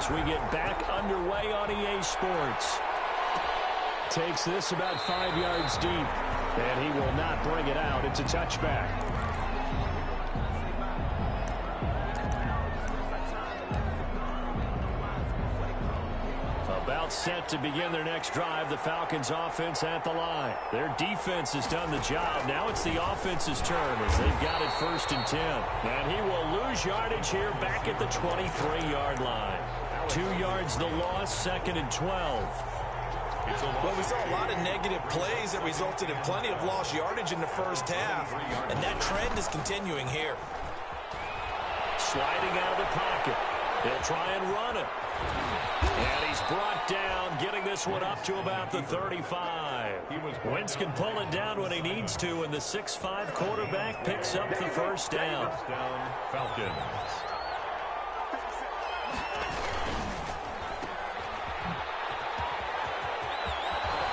as we get back underway on EA Sports. Takes this about 5 yards deep, and he will not bring it out. It's a touchback. About set to begin their next drive. The Falcons offense at the line. Their defense has done the job. Now it's the offense's turn as they've got it 1st and 10. And he will lose yardage here back at the 23-yard line. 2 yards the loss, 2nd and 12. Well, we saw a lot of negative plays that resulted in plenty of lost yardage in the first half. And that trend is continuing here. Sliding out of the pocket. They'll try and run it. And he's brought down, getting this one up to about the 35. Wentz can pull it down when he needs to, and the 6'5" quarterback picks up the first down. Falcons.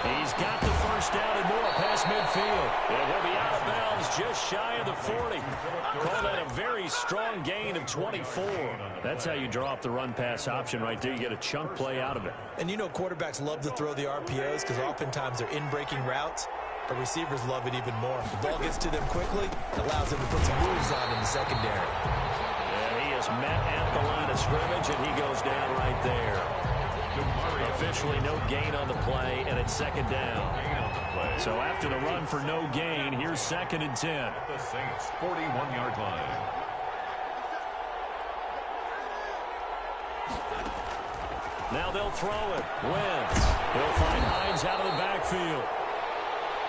He's got the first down and more past midfield. And he'll be out of bounds just shy of the 40. Call that a very strong gain of 24. That's how you draw up the run-pass option right there. You get a chunk play out of it. And you know quarterbacks love to throw the RPOs because oftentimes they're in-breaking routes. But receivers love it even more. The ball gets to them quickly, allows them to put some moves on in the secondary. And he is met at the line of scrimmage, and he goes down right there. Officially no gain on the play, and it's 2nd down. So after the run for no gain, here's 2nd and 10. The Saints' 41-yard line. Now they'll throw it. Wentz. He'll find Hines out of the backfield.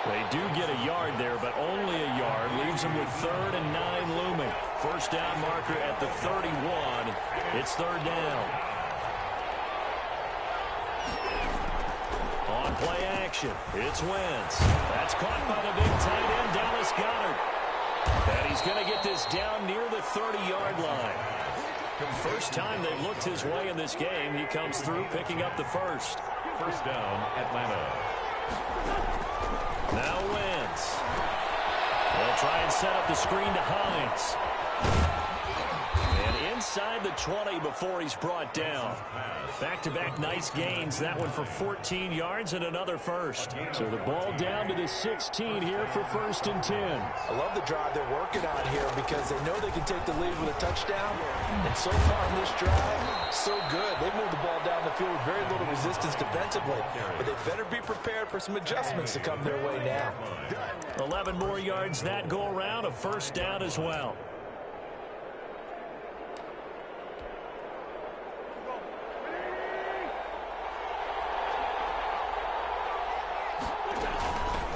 They do get a yard there, but only a yard. Leaves them with 3rd and 9 looming. First down marker at the 31. It's 3rd down. On play action, it's Wentz. That's caught by the big tight end, Dallas Goedert. And he's going to get this down near the 30-yard line. First time they've looked his way in this game. He comes through picking up the first. First down, Atlanta. Now Wentz. They'll try and set up the screen to Hines. And inside the 20 before he's brought down. Back-to-back nice gains. That one for 14 yards and another first. So the ball down to the 16 here for 1st and 10. I love the drive they're working on here because they know they can take the lead with a touchdown. And so far in this drive, so good. They moved the ball down the field with very little resistance defensively. But they better be prepared for some adjustments to come their way now. 11 more yards that go around. A first down as well.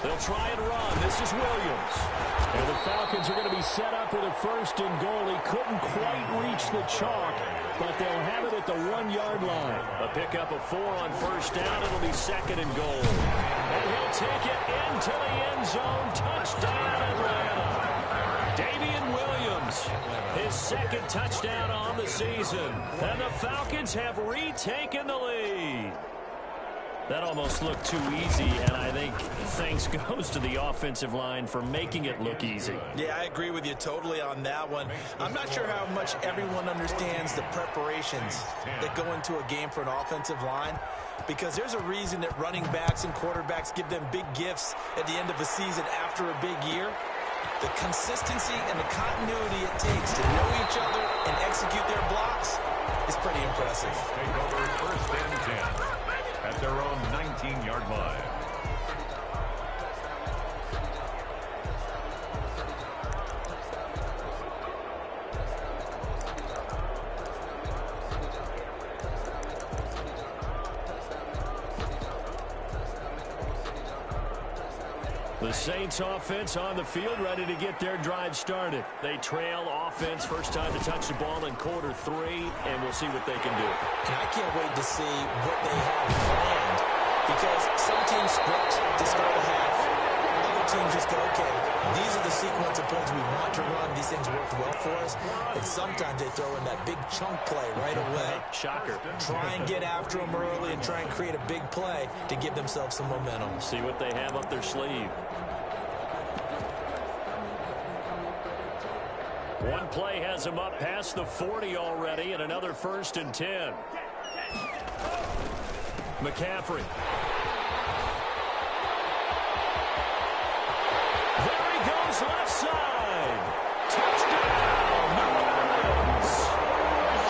They'll try and run. This is Williams. And the Falcons are going to be set up with a 1st and goal. He couldn't quite reach the chalk, but they'll have it at the 1-yard line. A pickup of 4 on first down. It'll be 2nd and goal. And he'll take it into the end zone. Touchdown, Atlanta. Damian Williams, his 2nd touchdown on the season. And the Falcons have retaken the lead. That almost looked too easy, and I think thanks goes to the offensive line for making it look easy. Yeah, I agree with you totally on that one. I'm not sure how much everyone understands the preparations that go into a game for an offensive line, because there's a reason that running backs and quarterbacks give them big gifts at the end of a season after a big year. The consistency and the continuity it takes to know each other and execute their blocks is pretty impressive. Take over 1st and 10. At their own 19-yard line. The Saints offense on the field, ready to get their drive started. They trail offense, first time to touch the ball in quarter 3, and we'll see what they can do. And I can't wait to see what they have planned, because some teams script to start the half. Other teams just go, okay, these are the sequence of plays we want to run. These things worked well for us. And sometimes they throw in that big chunk play right away. Shocker. Try and get after them early and try and create a big play to give themselves some momentum. See what they have up their sleeve. One play has him up past the 40 already, and another 1st and 10. McCaffrey. There he goes, left side. Touchdown, New Orleans.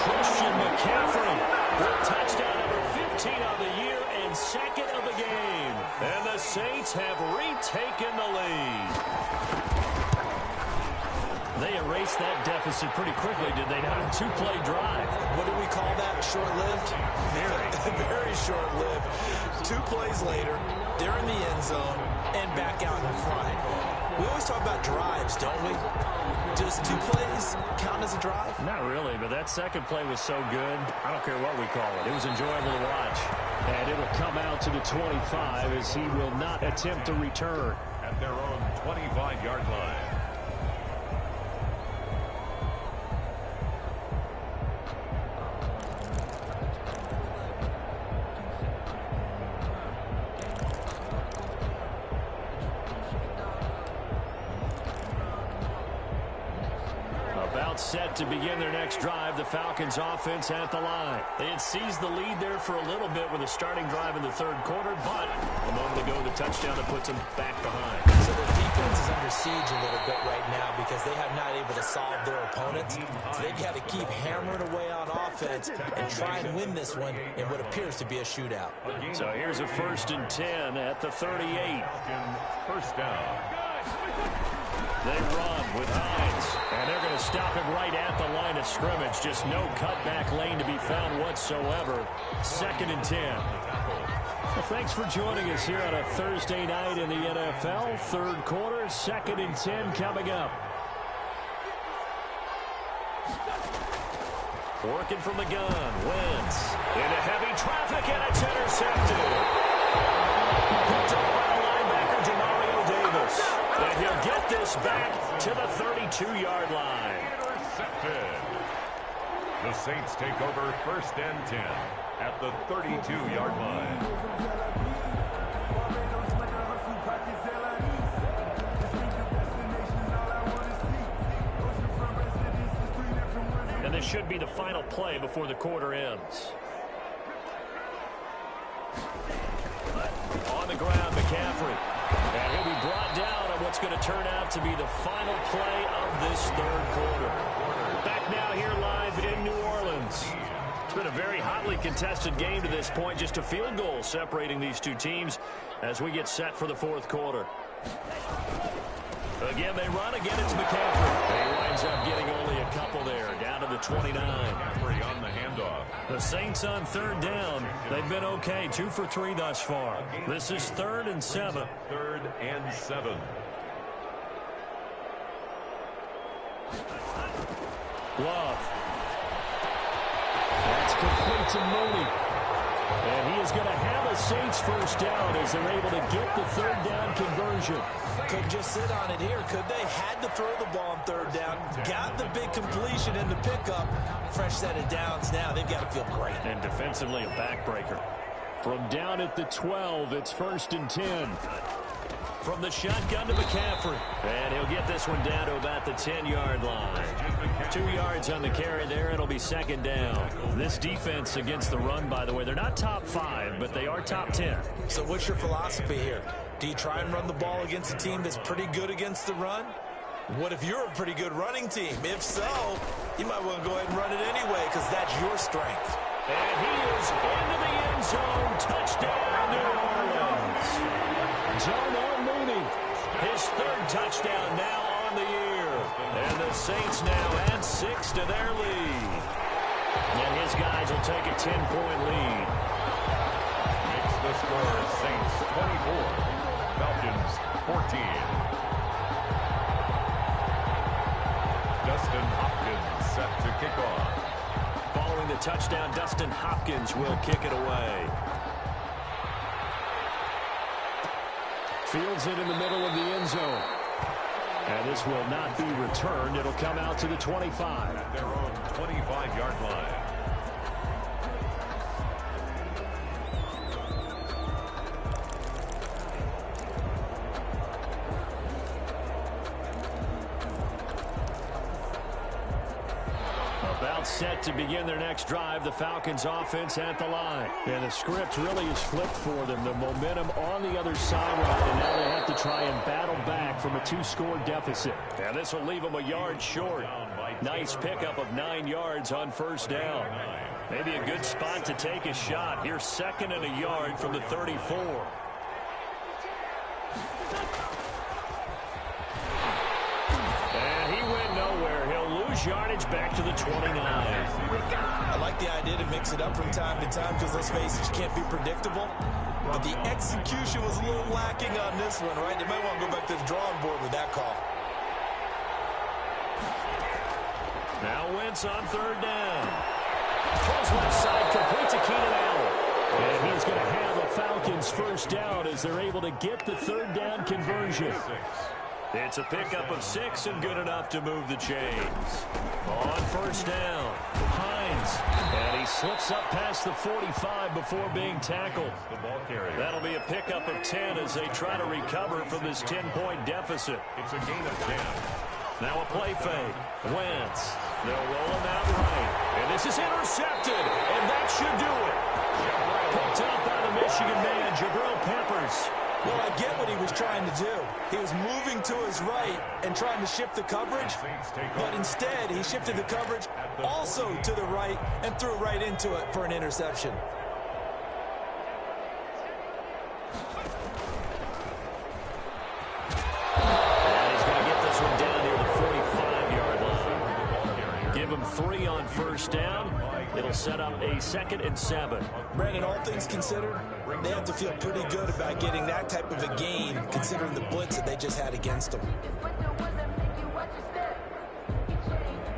Christian McCaffrey with touchdown number 15 on the year and second of the game. And the Saints have retaken the lead. They erased that deficit pretty quickly, did they not? A two-play drive. What do we call that? Short-lived? Very short-lived. 2 plays later, they're in the end zone and back out in front. We always talk about drives, don't we? Does 2 plays count as a drive? Not really, but that second play was so good. I don't care what we call it. It was enjoyable to watch. And it'll come out to the 25 as he will not attempt to return. At their own 25-yard line. Set to begin their next drive. The Falcons offense at the line. They had seized the lead there for a little bit with a starting drive in the third quarter, but a moment ago the touchdown that puts them back behind. So their defense is under siege a little bit right now because they have not able to solve their opponents. So they've got to keep hammering away on offense and try and win this one in what appears to be a shootout. So here's a 1st and 10 at the 38. First down. They run with Hines, and they're going to stop him right at the line of scrimmage. Just no cutback lane to be found whatsoever. 2nd and 10. Well, thanks for joining us here on a Thursday night in the NFL. Third quarter, 2nd and 10 coming up. Working from the gun, Wentz into heavy traffic, and it's intercepted. Picked up by the linebacker, Demario Davis. And he'll get this back to the 32-yard line. Intercepted. The Saints take over 1st and 10 at the 32-yard line. And this should be the final play before the quarter ends. On the ground, McCaffrey. And he'll be brought down on what's going to turn out to be the final play of this third quarter. Back now here live in New Orleans. It's been a very hotly contested game to this point. Just a field goal separating these two teams as we get set for the fourth quarter. Again, they run. Again, it's McCaffrey. He winds up getting only a couple there, down to the 29. McCaffrey on the handoff. The Saints on 3rd down. They've been okay, 2 for 3 thus far. This is 3rd and 7. 3rd and 7. Love. That's complete to Mooney. And he is going to have a Saints first down as they're able to get the 3rd down conversion. Couldn't just sit on it here, could they? Had to throw the ball on 3rd down. Got the big completion in the pickup. Fresh set of downs now. They've got to feel great. And defensively a backbreaker. From down at the 12, it's 1st and 10. From the shotgun to McCaffrey. And he'll get this one down to about the 10-yard line. 2 yards on the carry there. It'll be 2nd down. This defense against the run, by the way, they're not top 5, but they are top 10. So what's your philosophy here? Do you try and run the ball against a team that's pretty good against the run? What if you're a pretty good running team? If so, you might want to go ahead and run it anyway because that's your strength. And he is into the end zone. Touchdown, New Orleans. Darnell Mooney, his 3rd touchdown now on the year. And the Saints now add 6 to their lead. And his guys will take a 10-point lead. Makes the score Saints 24. Falcons 14. Dustin Hopkins set to kick off. Following the touchdown, Dustin Hopkins will kick it away. Fields it in the middle of the end zone. And this will not be returned. It'll come out to the 25. At their own 25-yard line. set to begin their next drive. The Falcons offense at the line. And the script really is flipped for them. The momentum on the other sideline, and now they have to try and battle back from a 2-score deficit. And this will leave them a yard short. Nice pickup of 9 yards on first down. Maybe a good spot to take a shot. Here's 2nd and a yard from the 34. And he went nowhere. He'll lose yardage back to the 29. I like the idea to mix it up from time to time because, let's face it, you can't be predictable. But the execution was a little lacking on this one, right? They might want to go back to the drawing board with that call. Now Wentz on 3rd down. Throws left side, complete to Keenan Allen. And he's going to have the Falcons first down as they're able to get the 3rd down conversion. It's a pickup of 6 and good enough to move the chains. On first down, Hines. And he slips up past the 45 before being tackled. That'll be a pickup of 10 as they try to recover from this 10-point deficit. It's a gain of 10. Now a play fake. Wentz. They'll roll him out right. And this is intercepted. And that should do it. Picked up by the Michigan man, Jabril Peppers. Well, I get what he was trying to do. He was moving to his right and trying to shift the coverage. But instead, he shifted the coverage also to the right and threw right into it for an interception. Give him 3 on first down. It'll set up a 2nd and 7. Brandon, all things considered, they have to feel pretty good about getting that type of a gain, considering the blitz that they just had against them.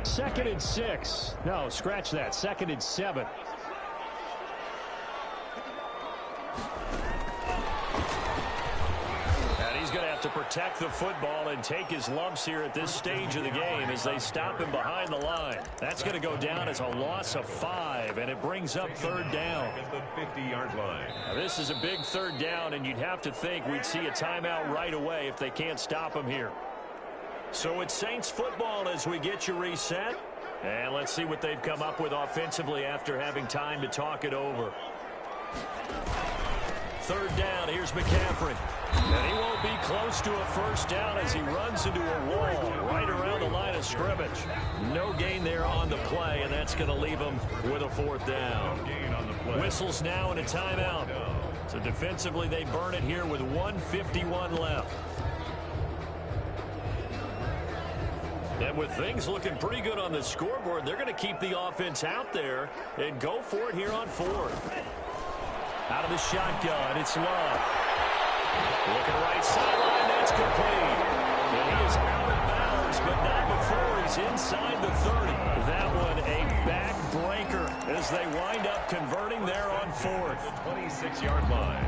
2nd and 6. No, scratch that. 2nd and 7. He's going to have to protect the football and take his lumps here at this stage of the game as they stop him behind the line. That's going to go down as a loss of 5, and it brings up 3rd down. At the 50-yard line. Now, this is a big 3rd down, and you'd have to think we'd see a timeout right away if they can't stop him here. So it's Saints football as we get you reset. And let's see what they've come up with offensively after having time to talk it over. 3rd down, here's McCaffrey. And he won't be close to a first down as he runs into a wall right around the line of scrimmage. No gain there on the play, and that's going to leave him with a 4th down. Whistles now in a timeout. So defensively, they burn it here with 1:51 left. And with things looking pretty good on the scoreboard, they're going to keep the offense out there and go for it here on 4th. Out of the shotgun, it's Love. Looking right sideline, that's complete. And he is out of bounds, but not before he's inside the 30. That one a back-breaker as they wind up converting there on 4th. The 26-yard line.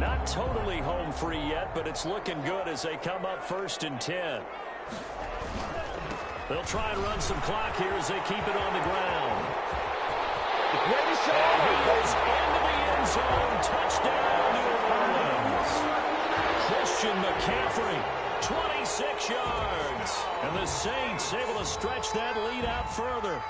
Not totally home free yet, but it's looking good as they come up 1st and 10. They'll try and run some clock here as they keep it on the ground. And he goes into the end zone. Touchdown, New Orleans. Christian McCaffrey, 26 yards. And the Saints able to stretch that lead out further.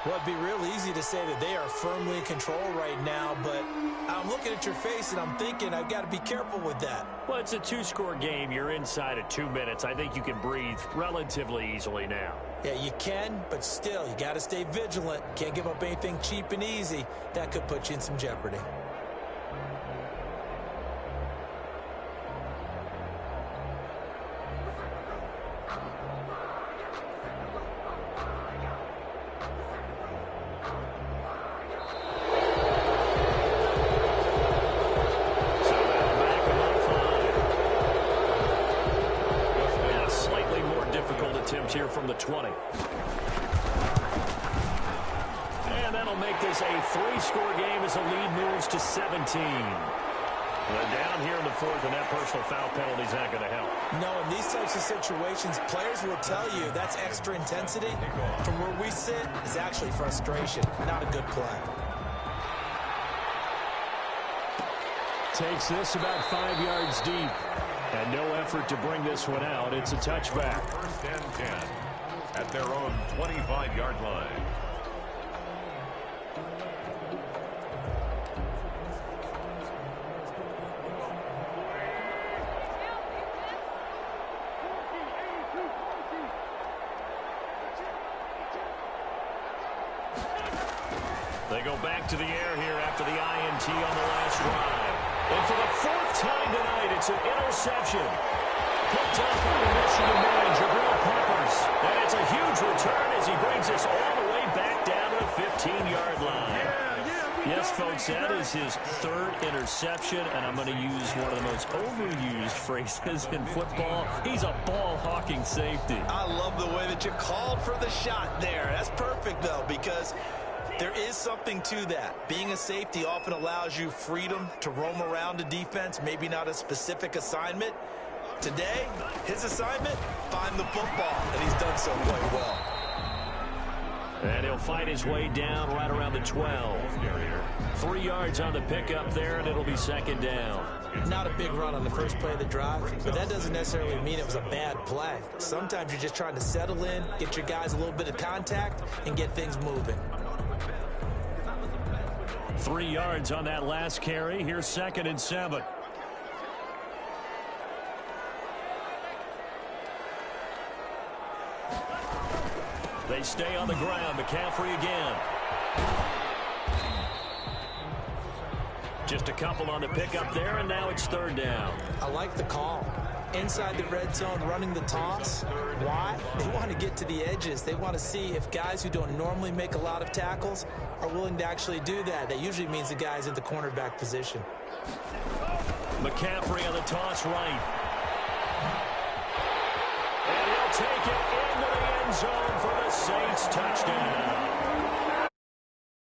Well, it'd be real easy to say that they are firmly in control right now, but I'm looking at your face and I'm thinking I've got to be careful with that. Well, it's a 2-score game. You're inside of 2 minutes. I think you can breathe relatively easily now. Yeah, you can, but still, you got to stay vigilant. Can't give up anything cheap and easy. That could put you in some jeopardy. Here from the 20. And that'll make this a 3-score game as the lead moves to 17. They're down here in the 4th, and that personal foul penalty is not going to help. No, in these types of situations, players will tell you that's extra intensity. From where we sit, it's actually frustration, not a good play. Takes this about 5 yards deep. And no effort to bring this one out. It's a touchback. 1st and 10. at their own 25-yard line. They go back to the air here after the INT on the last drive. And for the fourth time tonight, it's an interception. Picked up by the Michigan man, Jabril Peppers. And it's a huge return as he brings us all the way back down to the 15-yard line. Yes, folks, that is his third interception, and I'm going to use one of the most overused phrases in football. He's a ball-hawking safety. I love the way that you called for the shot there. That's perfect, though, because there is something to that. Being a safety often allows you freedom to roam around a defense, maybe not a specific assignment. Today, his assignment, find the football, and he's done so quite well. And he'll fight his way down right around the 12. 3 yards on the pickup there, and it'll be second down. Not a big run on the first play of the drive, but that doesn't necessarily mean it was a bad play. Sometimes you're just trying to settle in, get your guys a little bit of contact, and get things moving. 3 yards on that last carry. Here's 2nd and 7. They stay on the ground. McCaffrey again. Just a couple on the pickup there, and now it's 3rd down. I like the call. Inside the red zone, running the toss. Why? They want to get to the edges. They want to see if guys who don't normally make a lot of tackles are willing to actually do that. That usually means the guy's in the cornerback position. McCaffrey on the toss right. And he'll take it into the end zone for the Saints touchdown.